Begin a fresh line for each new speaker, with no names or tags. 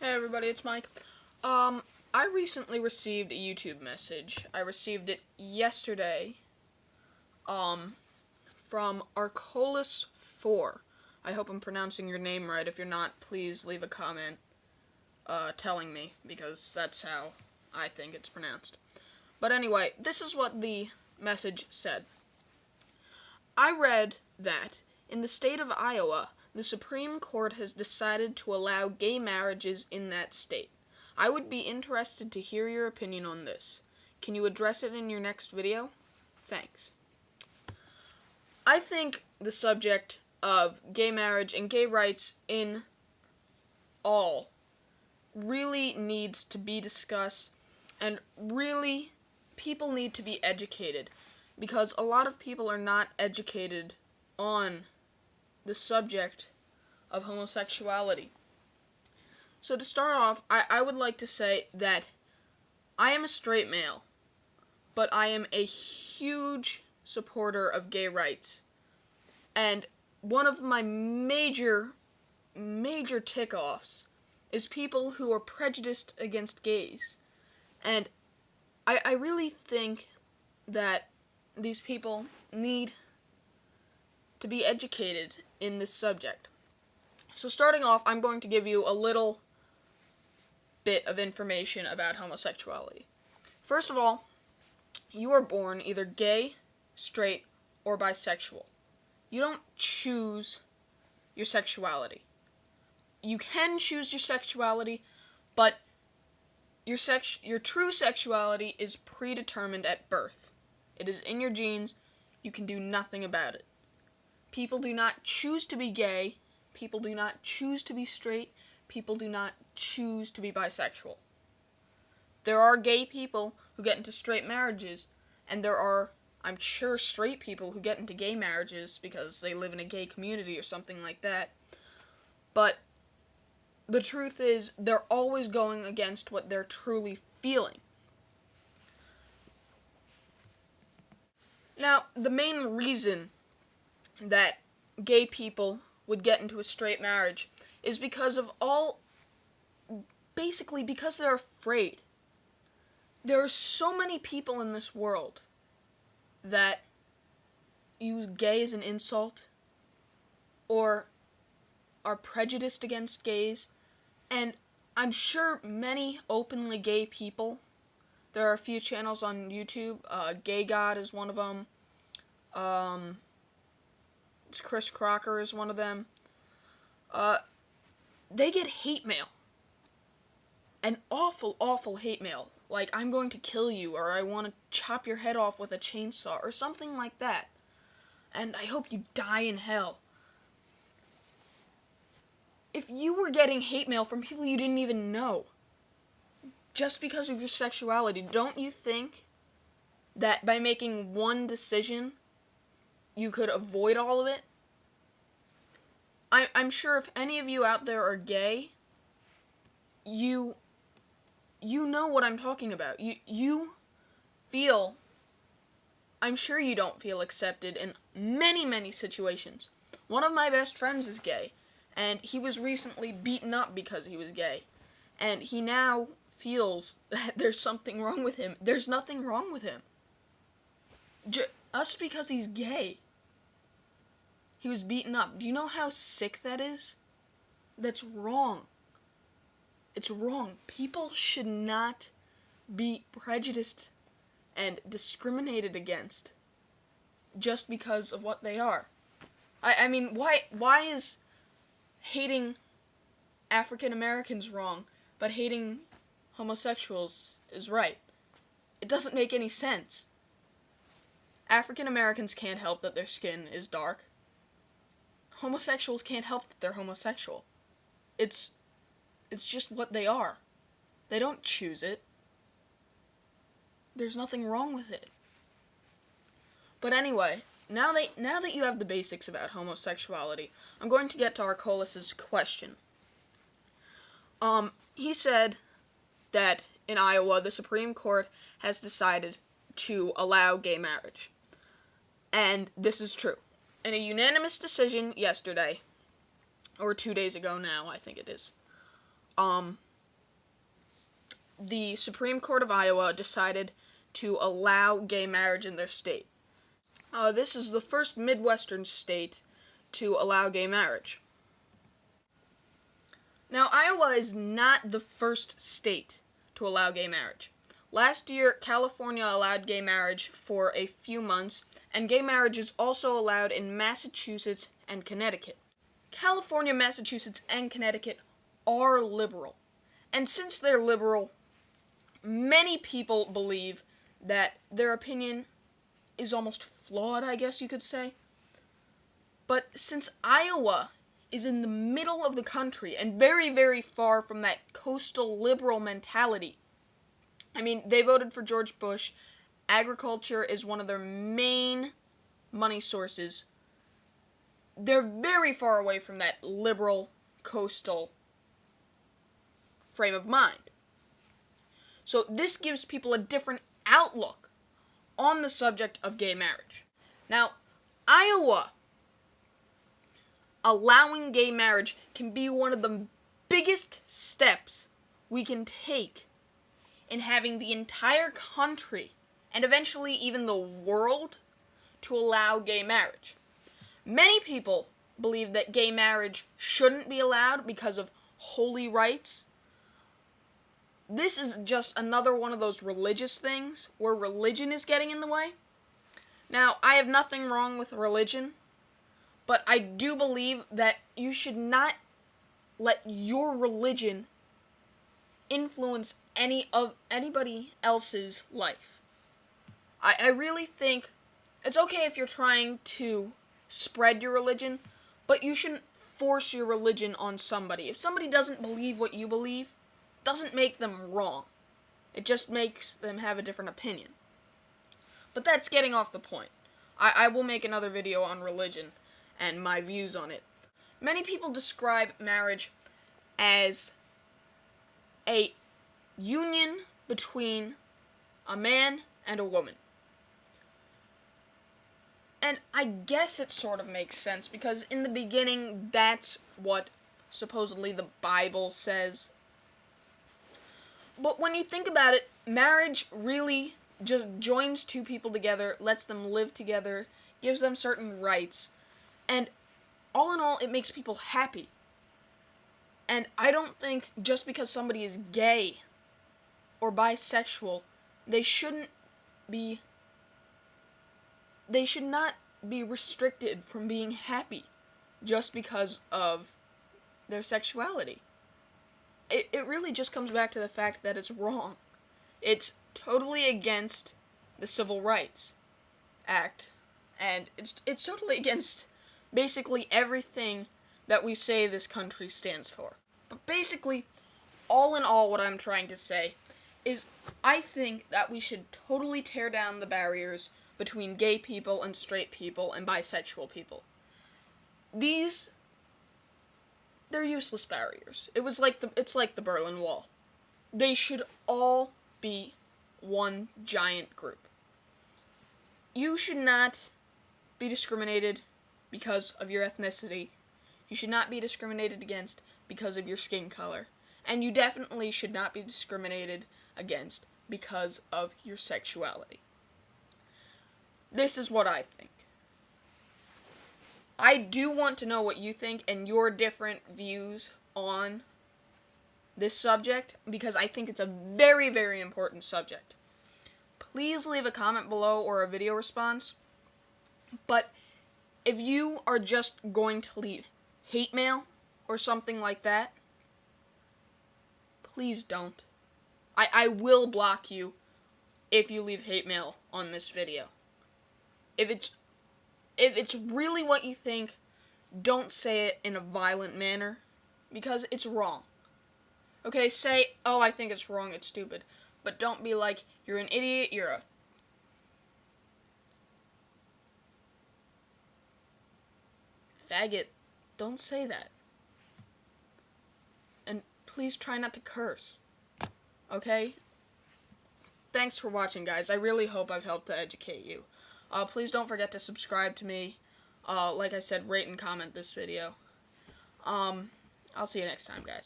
Hey everybody, it's Mike. I recently received a YouTube message. I received it yesterday, from Arcolis4. I hope I'm pronouncing your name right. If you're not, please leave a comment, telling me, because that's how I think it's pronounced. But anyway, this is what the message said. I read that, in the state of Iowa, the Supreme Court has decided to allow gay marriages in that state. I would be interested to hear your opinion on this. Can you address it in your next video? Thanks. I think the subject of gay marriage and gay rights in all really needs to be discussed, and really people need to be educated, because a lot of people are not educated on the subject of homosexuality. So to start off, I would like to say that I am a straight male, but I am a huge supporter of gay rights. And one of my major tick-offs is people who are prejudiced against gays. And I really think that these people need to be educated in this subject. So starting off, I'm going to give you a little bit of information about homosexuality. First of all, you are born either gay, straight, or bisexual. You don't choose your sexuality. You can choose your sexuality, but your true sexuality is predetermined at birth. It is in your genes. You can do nothing about it. People do not choose to be gay. People do not choose to be straight. People do not choose to be bisexual. There are gay people who get into straight marriages, and there are, I'm sure, straight people who get into gay marriages because they live in a gay community or something like that. But the truth is, they're always going against what they're truly feeling. Now, the main reason that gay people would get into a straight marriage is because because they're afraid. There are so many people in this world that use gay as an insult or are prejudiced against gays, and I'm sure many openly gay people, there are a few channels on YouTube, Gay God is one of them, Chris Crocker is one of them. They get hate mail. An awful hate mail. Like, I'm going to kill you, or I want to chop your head off with a chainsaw, or something like that. And I hope you die in hell. If you were getting hate mail from people you didn't even know, just because of your sexuality, don't you think that by making one decision, you could avoid all of it? I'm sure if any of you out there are gay, you know what I'm talking about. You feel, I'm sure you don't feel accepted in many situations. One of my best friends is gay, and he was recently beaten up because he was gay. And he now feels that there's something wrong with him. There's nothing wrong with him. Just because he's gay. He was beaten up. Do you know how sick that is? That's wrong. It's wrong. People should not be prejudiced and discriminated against just because of what they are. I mean, why is hating African Americans wrong, but hating homosexuals is right? It doesn't make any sense. African Americans can't help that their skin is dark. Homosexuals can't help that they're homosexual. It's just what they are. They don't choose it. There's nothing wrong with it. But anyway, now that you have the basics about homosexuality, I'm going to get to Arcolis' question. He said that in Iowa, the Supreme Court has decided to allow gay marriage. And this is true. In a unanimous decision yesterday, or 2 days ago now, I think it is, the Supreme Court of Iowa decided to allow gay marriage in their state. This is the first Midwestern state to allow gay marriage. Now, Iowa is not the first state to allow gay marriage. Last year, California allowed gay marriage for a few months, and gay marriage is also allowed in Massachusetts and Connecticut. California, Massachusetts, and Connecticut are liberal. And since they're liberal, many people believe that their opinion is almost flawed, I guess you could say. But since Iowa is in the middle of the country and very, very far from that coastal liberal mentality, I mean, they voted for George Bush. Agriculture is one of their main money sources. They're very far away from that liberal coastal frame of mind. So this gives people a different outlook on the subject of gay marriage. Now, Iowa allowing gay marriage can be one of the biggest steps we can take in having the entire country, and eventually even the world, to allow gay marriage. Many people believe that gay marriage shouldn't be allowed because of holy rights. This is just another one of those religious things where religion is getting in the way. Now, I have nothing wrong with religion, but I do believe that you should not let your religion influence anybody else's life. I really think it's okay if you're trying to spread your religion, but you shouldn't force your religion on somebody. If somebody doesn't believe what you believe, it doesn't make them wrong. It just makes them have a different opinion. But that's getting off the point. I will make another video on religion and my views on it. Many people describe marriage as a union between a man and a woman. And I guess it sort of makes sense, because in the beginning, that's what supposedly the Bible says. But when you think about it, marriage really just joins two people together, lets them live together, gives them certain rights, and all in all, it makes people happy. And I don't think just because somebody is gay or bisexual, they should not be restricted from being happy just because of their sexuality. It really just comes back to the fact that it's wrong. It's totally against the Civil Rights Act, and it's totally against basically everything that we say this country stands for. But basically, all in all, what I'm trying to say is I think that we should totally tear down the barriers between gay people and straight people and bisexual people. They're useless barriers. It's like the Berlin Wall. They should all be one giant group. You should not be discriminated because of your ethnicity. You should not be discriminated against because of your skin color. And you definitely should not be discriminated against because of your sexuality. This is what I think. I do want to know what you think and your different views on this subject, because I think it's a very, very important subject. Please leave a comment below or a video response. But if you are just going to leave hate mail or something like that, please don't. I will block you if you leave hate mail on this video. If it's really what you think, don't say it in a violent manner, because it's wrong. Okay, say, oh, I think it's wrong, it's stupid. But don't be like, you're an idiot, you're a faggot. Don't say that. And please try not to curse. Okay? Thanks for watching, guys. I really hope I've helped to educate you. Please don't forget to subscribe to me. Like I said, rate and comment this video. I'll see you next time, guys.